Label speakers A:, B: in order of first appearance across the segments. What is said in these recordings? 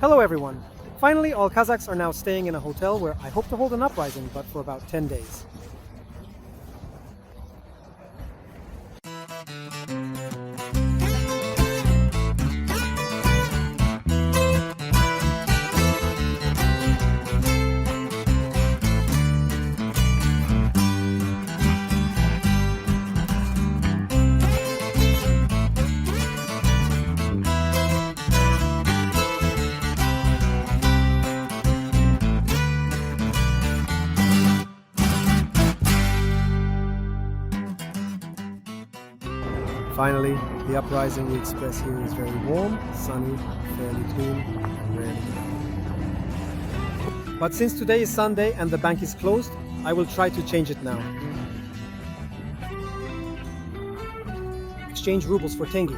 A: Hello everyone! Finally, all Kazakhs are now staying in a hotel where I hope to hold an uprising, but for about 10 days. Finally, the uprising we express here is very warm, sunny, fairly clean, and rarely cloudy. But since today is Sunday and the bank is closed, I will try to change it now. Exchange rubles for tenge.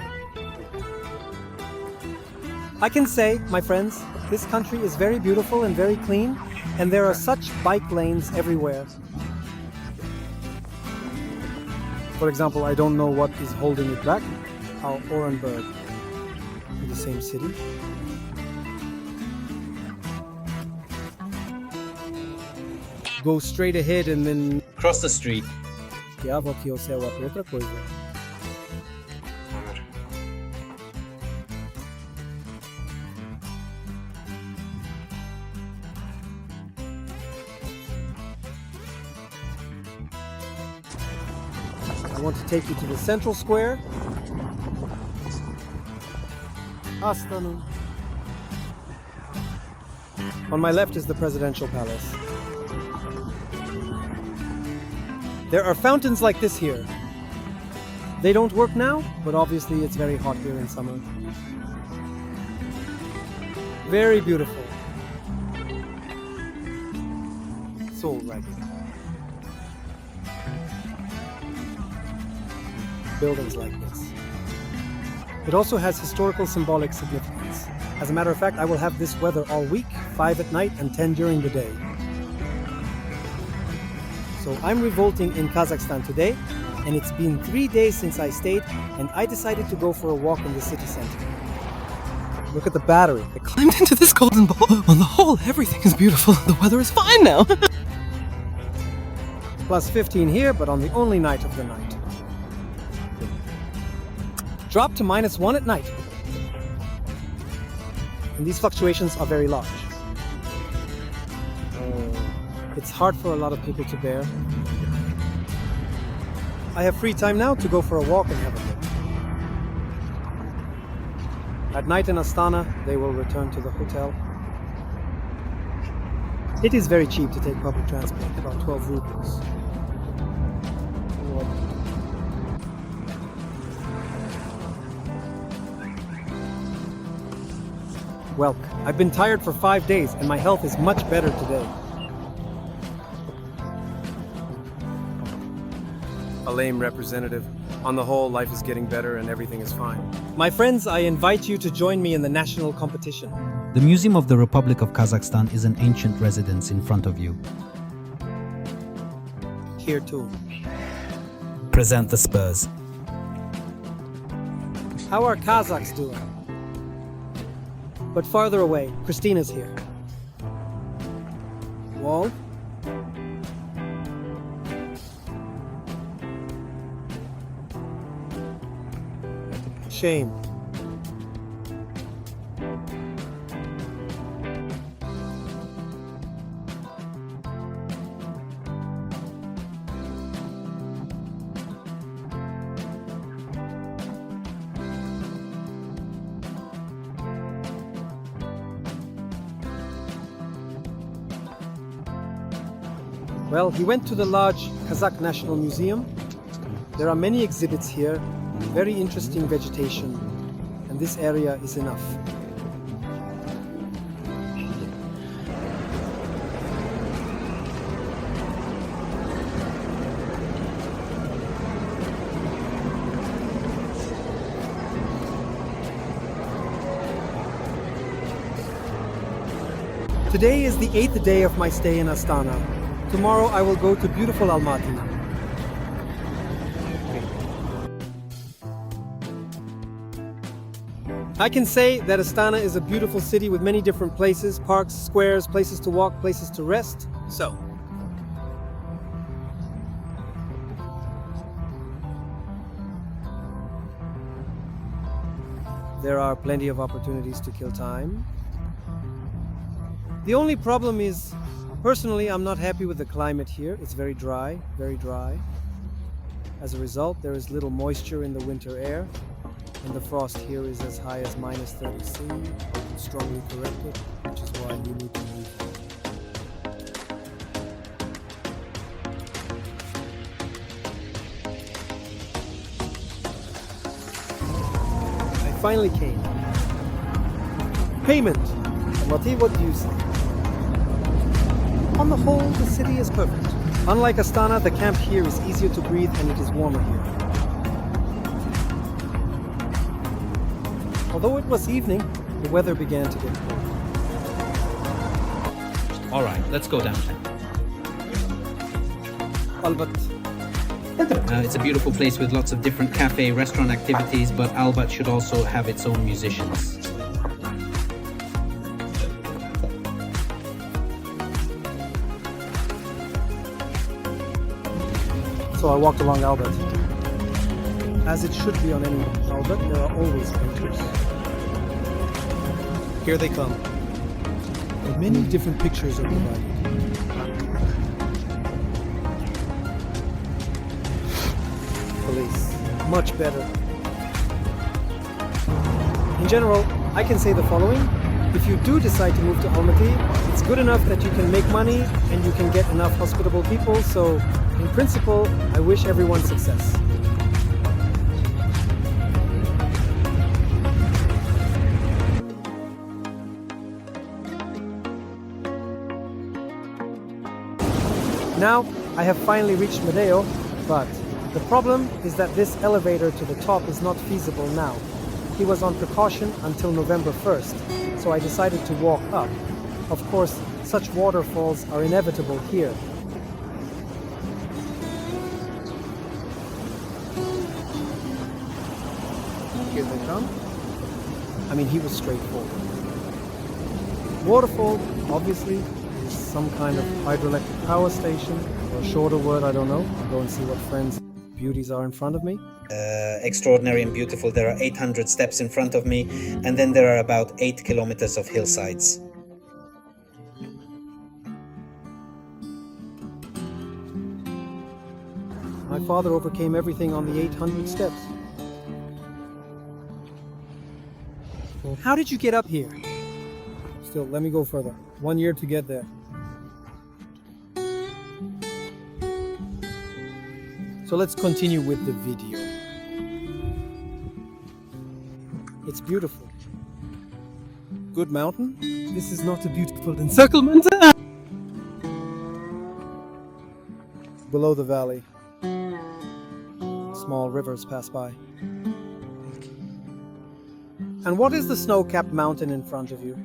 A: I can say, my friends, this country is very beautiful and very clean, and there are such bike lanes everywhere. For example, I don't know what is holding it back. Our Orenburg in the same city. Go straight ahead and then
B: Cross the street.
A: я вот ее села outra coisa. I want to take you to the central square. Astana. On my left is the presidential palace. There are fountains like this here. They don't work now, but obviously it's very hot here in summer. Very beautiful. So ragged. Buildings like this. It also has historical symbolic significance. As a matter of fact, I will have this weather all week, 5 at night and 10 during the day. So I'm revolting in Kazakhstan today, and it's been 3 days since I stayed, and I decided to go for a walk in the city center. Look at the battery.
C: I climbed into this golden bowl. On the whole, everything is beautiful. The weather is fine now.
A: Plus 15 here, but on the only night of the night. Drop to -1 at night. And these fluctuations are very large. It's hard for a lot of people to bear. I have free time now to go for a walk and have a look. At night in Astana, they will return to the hotel. It is very cheap to take public transport, about 12 rubles. Well, I've been tired for 5 days and my health is much better today. A lame representative. On the whole, life is getting better and everything is fine. My friends, I invite you to join me in the national competition.
D: The Museum of the Republic of Kazakhstan is an ancient residence in front of you.
A: Here too.
C: Present the Spurs.
A: How are Kazakhs doing? But farther away, Christina's here. Wall? Shame. Well, he went to the large Kazakh National Museum. There are many exhibits here, very interesting vegetation, and this area is enough. Today is the 8th day of my stay in Astana. Tomorrow I will go to beautiful Almaty. I can say that Astana is a beautiful city with many different places, parks, squares, places to walk, places to rest. So, there are plenty of opportunities to kill time. The only problem is, personally, I'm not happy with the climate here. It's very dry, very dry. As a result, there is little moisture in the winter air, and the frost here is as high as -30°C, strongly corrected, which is why you need to move. I finally came. Payment! Almaty, what do you say? On the whole, the city is perfect. Unlike Astana, the camp here is easier to breathe and it is warmer here. Although it was evening, the weather began to get cold.
C: Alright, let's go downtown.
A: Arbat.
C: It's a beautiful place with lots of different cafe, restaurant activities, but Arbat should also have its own musicians.
A: So I walked along Arbat. As it should be on any Arbat, there are always painters. Here they come. And many different pictures are provided. Police. Much better. In general, I can say the following. If you do decide to move to Almaty, it's good enough that you can make money and you can get enough hospitable people, so in principle, I wish everyone success. Now, I have finally reached Medeo, but the problem is that this elevator to the top is not feasible now. He was on precaution until November 1st, so I decided to walk up. Of course, such waterfalls are inevitable here. Here they come. I mean, he was straightforward. Waterfall, obviously, is some kind of hydroelectric power station, or a shorter word, I don't know. I'll go and see what friends' beauties are in front of me.
C: Extraordinary and beautiful. There are 800 steps in front of me, and then there are about 8 kilometers of hillsides.
A: My father overcame everything on the 800 steps. How did you get up here? Still, let me go further. 1 year to get there. So let's continue with the video. It's beautiful. Good mountain. This is not a beautiful encirclement. Below the valley, small rivers pass by. And what is the snow-capped mountain in front of you?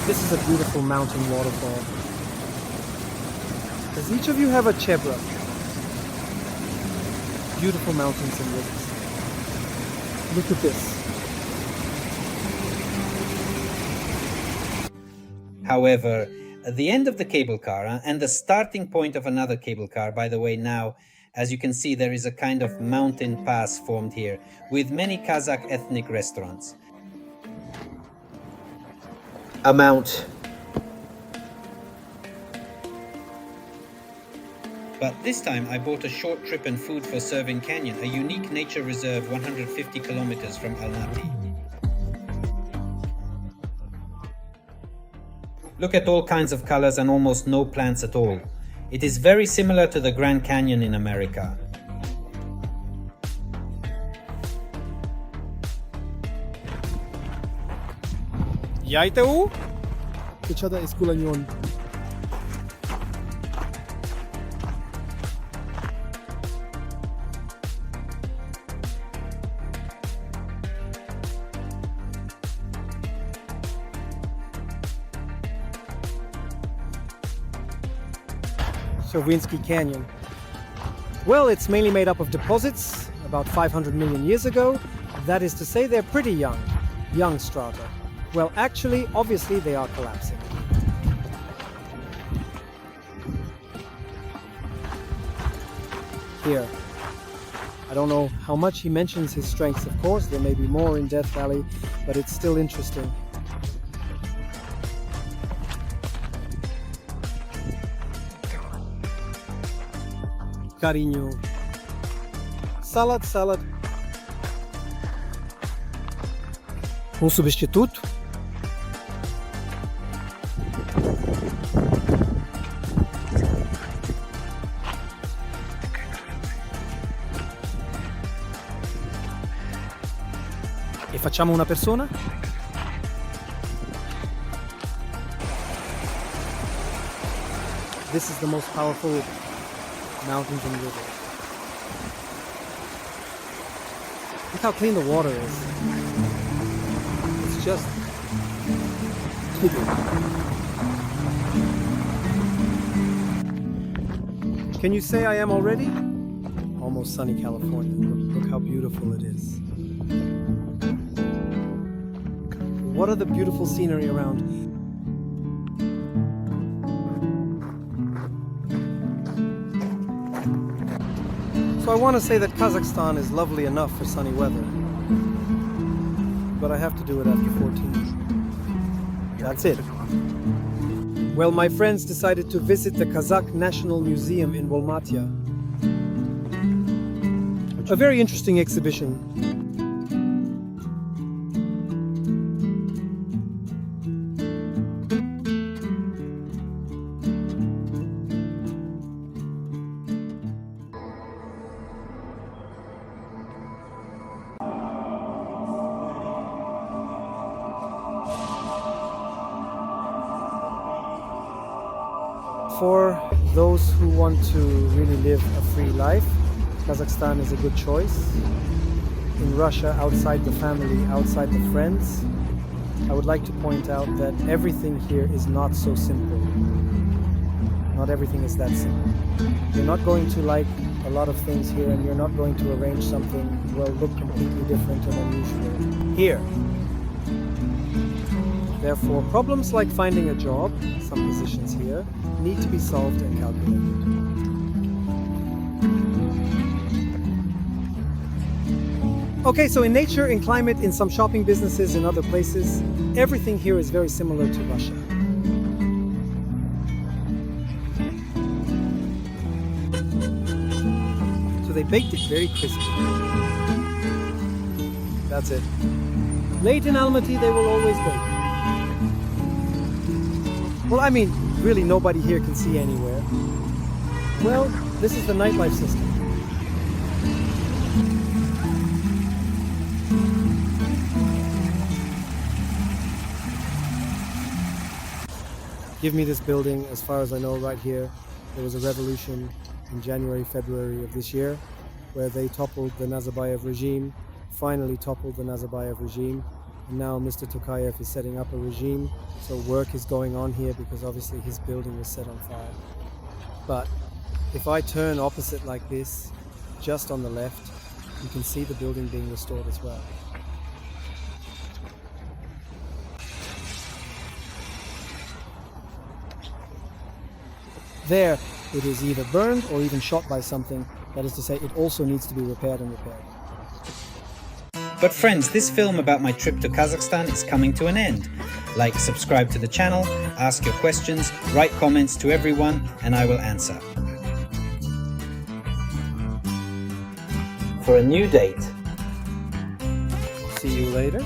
A: This is a beautiful mountain waterfall. Does each of you have a chebra? Beautiful mountains and rivers. Look at this.
C: However, at the end of the cable car and the starting point of another cable car, by the way, now, as you can see, there is a kind of mountain pass formed here with many Kazakh ethnic restaurants. A mount. But this time I bought a short trip and food for Serving Canyon, a unique nature reserve 150 kilometers from Almaty. Look at all kinds of colors and almost no plants at all. It is very similar to the Grand Canyon in America.
A: Yaiteu? Kechada Esculanyon. Chervinsky Canyon. Well, it's mainly made up of deposits about 500 million years ago. That is to say, they're pretty young strata. Well, actually, obviously, they are collapsing. Here. I don't know how much he mentions his strengths, of course. There may be more in Death Valley, but it's still interesting. Carinho. Salad. Um substituto. E facciamo una persona? This is the most powerful mountains and rivers. Look how clean the water is. It's just too good. Can you say I am already? Almost sunny California. Look how beautiful it is. What are the beautiful scenery around? So I want to say that Kazakhstan is lovely enough for sunny weather, but I have to do it after 14. That's it. Well, my friends decided to visit the Kazakh National Museum in Almaty. A very interesting exhibition. For those who want to really live a free life, Kazakhstan is a good choice. In Russia, outside the family, outside the friends, I would like to point out that everything here is not so simple. Not everything is that simple. You're not going to like a lot of things here, and you're not going to arrange something, well, look completely different and unusual here. Therefore, problems like finding a job, some positions here, need to be solved and calculated. Okay, so in nature, in climate, in some shopping businesses, in other places, everything here is very similar to Russia. So they baked it very crispy. That's it. Late in Almaty, they will always bake. Well, I mean, really nobody here can see anywhere. Well, this is the nightlife system. Give me this building. As far as I know, right here, there was a revolution in January, February of this year, where they toppled the Nazarbayev regime, finally toppled the Nazarbayev regime. And now Mr. Tokayev is setting up a regime, so work is going on here because obviously his building was set on fire. But if I turn opposite like this, just on the left, you can see the building being restored as well. There, it is either burned or even shot by something. That is to say, it also needs to be repaired and repaired.
C: But friends, this film about my trip to Kazakhstan is coming to an end. Like, subscribe to the channel, ask your questions, write comments to everyone, and I will answer. For a new date.
A: See you later.